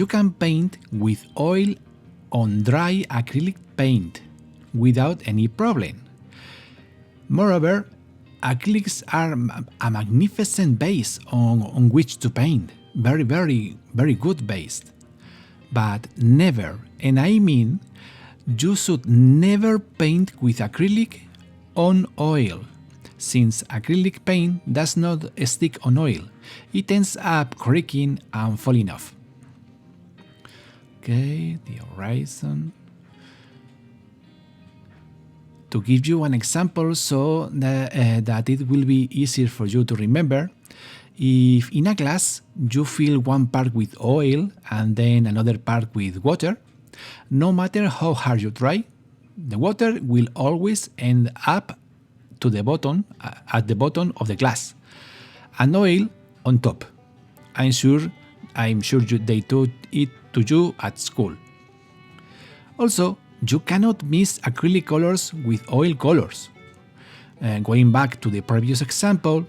You can paint with oil on dry acrylic paint without any problem. Moreover, acrylics are a magnificent base on which to paint. Very, very, very good base. But never, and I mean, you should never paint with acrylic on oil, since acrylic paint does not stick on oil. It ends up cracking and falling off. Okay, the horizon. To give you an example so that it will be easier for you to remember, if in a glass you fill one part with oil and then another part with water, no matter how hard you try, the water will always end up to the bottom, at the bottom of the glass, and oil on top. I'm sure they taught it to you at school. Also, you cannot mix acrylic colors with oil colors. Going back to the previous example,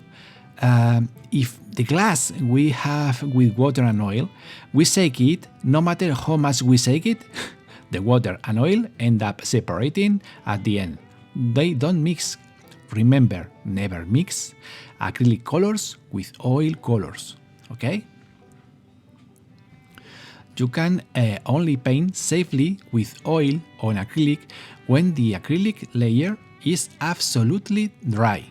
if the glass we have with water and oil, we shake it, no matter how much we shake it, the water and oil end up separating at the end. They don't mix. Remember, never mix acrylic colors with oil colors, okay? You can only paint safely with oil on acrylic when the acrylic layer is absolutely dry.